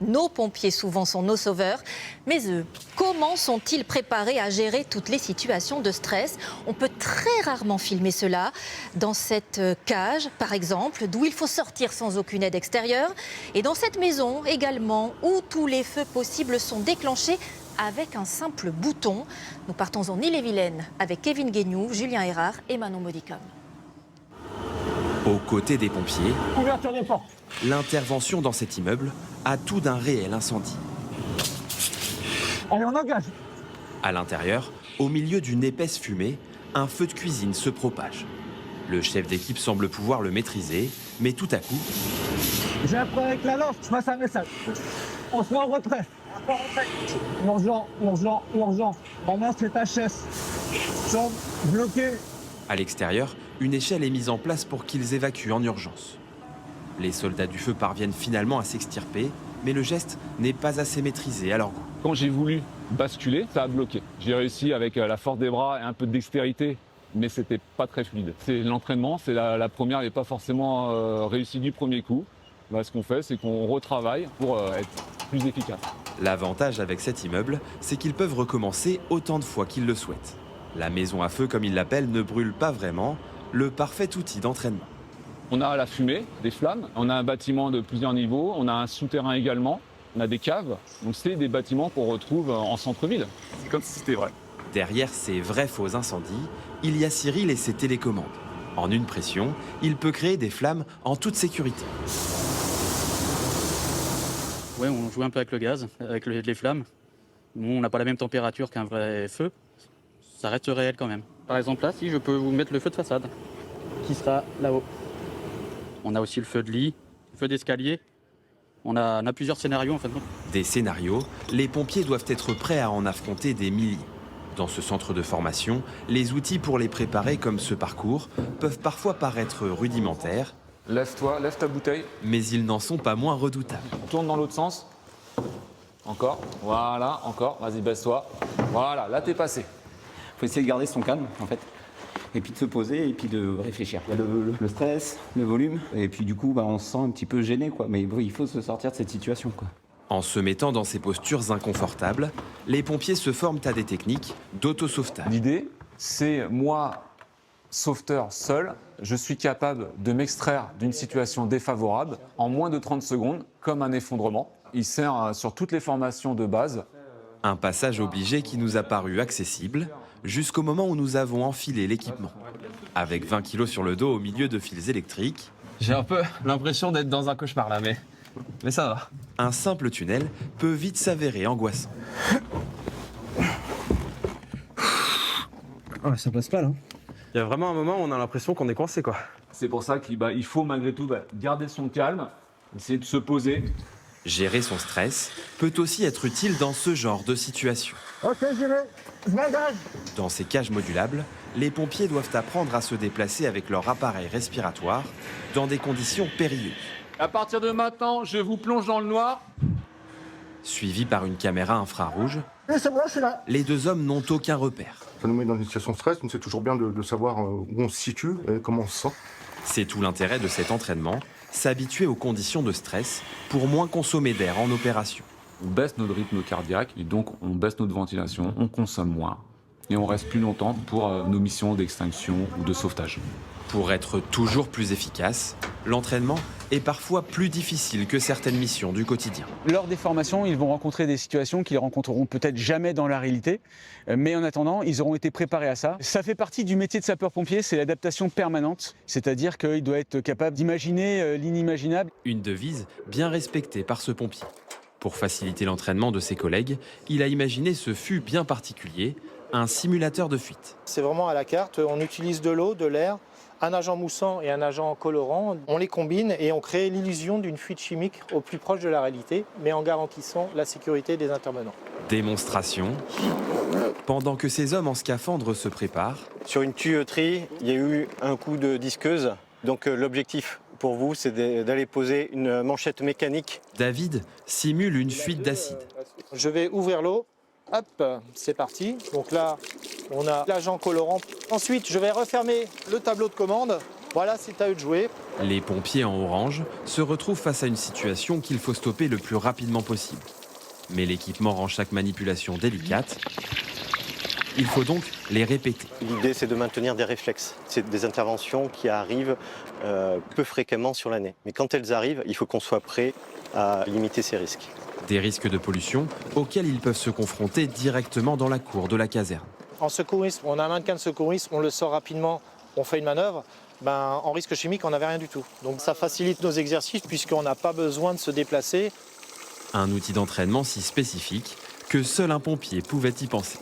Nos pompiers souvent sont nos sauveurs. Mais eux, comment sont-ils préparés à gérer toutes les situations de stress? On peut très rarement filmer cela. Dans cette cage, par exemple, d'où il faut sortir sans aucune aide extérieure. Et dans cette maison également, où tous les feux possibles sont déclenchés avec un simple bouton. Nous partons en Ille-et-Vilaine avec Kevin Guignou, Julien Erard et Manon Modicom. Aux côtés des pompiers, Ouverture des portes. l'intervention dans cet immeuble a tout d'un réel incendie. Allez, on engage. À l'intérieur, au milieu d'une épaisse fumée, un feu de cuisine se propage. Le chef d'équipe semble pouvoir le maîtriser, mais tout à coup, J'ai un problème avec la lance, je passe un message. On se met en retrait. Urgent, urgent, urgent. Pendant cette HS. Chambre bloquée. à l'extérieur, une échelle est mise en place pour qu'ils évacuent en urgence. Les soldats du feu parviennent finalement à s'extirper, mais le geste n'est pas assez maîtrisé à leur goût. Quand j'ai voulu basculer, ça a bloqué. J'ai réussi avec la force des bras et un peu de dextérité, mais c'était pas très fluide. C'est l'entraînement, c'est la première n'est pas forcément réussie du premier coup. Là, ce qu'on fait, c'est qu'on retravaille pour être plus efficace. L'avantage avec cet immeuble, c'est qu'ils peuvent recommencer autant de fois qu'ils le souhaitent. La maison à feu, comme ils l'appellent, ne brûle pas vraiment, le parfait outil d'entraînement. On a la fumée, des flammes, on a un bâtiment de plusieurs niveaux, on a un souterrain également, on a des caves. Donc c'est des bâtiments qu'on retrouve en centre-ville. C'est comme si c'était vrai. Derrière ces vrais faux incendies, il y a Cyril et ses télécommandes. En une pression, il peut créer des flammes en toute sécurité. Ouais, on joue un peu avec le gaz, avec les flammes. Bon, on n'a pas la même température qu'un vrai feu. Ça reste réel quand même. Par exemple là, si je peux vous mettre le feu de façade, qui sera là-haut. On a aussi le feu de lit, le feu d'escalier. On a plusieurs scénarios en fait. Des scénarios, les pompiers doivent être prêts à en affronter des milliers. Dans ce centre de formation, les outils pour les préparer comme ce parcours peuvent parfois paraître rudimentaires, Lève-toi, lève ta bouteille, mais ils n'en sont pas moins redoutables. tourne dans l'autre sens. Encore, voilà, encore, vas-y baisse-toi. Voilà, là t'es passé. Il faut essayer de garder son calme, en fait. Et puis de se poser et puis de réfléchir. Il y a le stress, le volume. Et puis du coup, on se sent un petit peu gêné, quoi. Mais il faut se sortir de cette situation, quoi. En se mettant dans ces postures inconfortables, les pompiers se forment à des techniques d'autosauvetage. L'idée, c'est moi, sauveteur seul, je suis capable de m'extraire d'une situation défavorable en moins de 30 secondes, comme un effondrement. Il sert sur toutes les formations de base. Un passage obligé qui nous a paru accessible jusqu'au moment où nous avons enfilé l'équipement. Avec 20 kilos sur le dos au milieu de fils électriques, J'ai un peu l'impression d'être dans un cauchemar là, mais ça va. un simple tunnel peut vite s'avérer angoissant. Ah, ça passe pas là. Il y a vraiment un moment où on a l'impression qu'on est coincé, quoi. C'est pour ça qu'il faut malgré tout garder son calme, essayer de se poser. Gérer son stress peut aussi être utile dans ce genre de situation. Ok, j'y vais. Je m'engage. Dans ces cages modulables, les pompiers doivent apprendre à se déplacer avec leur appareil respiratoire dans des conditions périlleuses. À partir de maintenant, je vous plonge dans le noir. Suivis par une caméra infrarouge, Et c'est bon, je suis là. les deux hommes n'ont aucun repère. Ça nous met dans une situation de stress, donc c'est toujours bien de savoir où on se situe et comment on se sent. C'est tout l'intérêt de cet entraînement, s'habituer aux conditions de stress pour moins consommer d'air en opération. On baisse notre rythme cardiaque et donc on baisse notre ventilation, on consomme moins et on reste plus longtemps pour nos missions d'extinction ou de sauvetage. Pour être toujours plus efficace, l'entraînement est parfois plus difficile que certaines missions du quotidien. Lors des formations, ils vont rencontrer des situations qu'ils rencontreront peut-être jamais dans la réalité, mais en attendant, ils auront été préparés à ça. Ça fait partie du métier de sapeur-pompier, c'est l'adaptation permanente, c'est-à-dire qu'il doit être capable d'imaginer l'inimaginable. Une devise bien respectée par ce pompier. Pour faciliter l'entraînement de ses collègues, il a imaginé ce fût bien particulier, un simulateur de fuite. C'est vraiment à la carte, on utilise de l'eau, de l'air, un agent moussant et un agent colorant. On les combine et on crée l'illusion d'une fuite chimique au plus proche de la réalité, mais en garantissant la sécurité des intervenants. Démonstration. Pendant que ces hommes en scaphandre se préparent, sur une tuyauterie, il y a eu un coup de disqueuse. Donc l'objectif pour vous, c'est d'aller poser une manchette mécanique. David simule une fuite d'acide. Je vais ouvrir l'eau. Hop, c'est parti. Donc là, on a l'agent colorant. Ensuite, je vais refermer le tableau de commande Voilà, c'est à eux de jouer. Les pompiers en orange se retrouvent face à une situation qu'il faut stopper le plus rapidement possible. Mais l'équipement rend chaque manipulation délicate. Il faut donc les répéter. L'idée, c'est de maintenir des réflexes. C'est des interventions qui arrivent peu fréquemment sur l'année. Mais quand elles arrivent, il faut qu'on soit prêt à limiter ces risques. Des risques de pollution auxquels ils peuvent se confronter directement dans la cour de la caserne. En secourisme, on a un mannequin de secourisme, on le sort rapidement, on fait une manœuvre. En risque chimique, on n'avait rien du tout. Donc ça facilite nos exercices puisqu'on n'a pas besoin de se déplacer. Un outil d'entraînement si spécifique que seul un pompier pouvait y penser.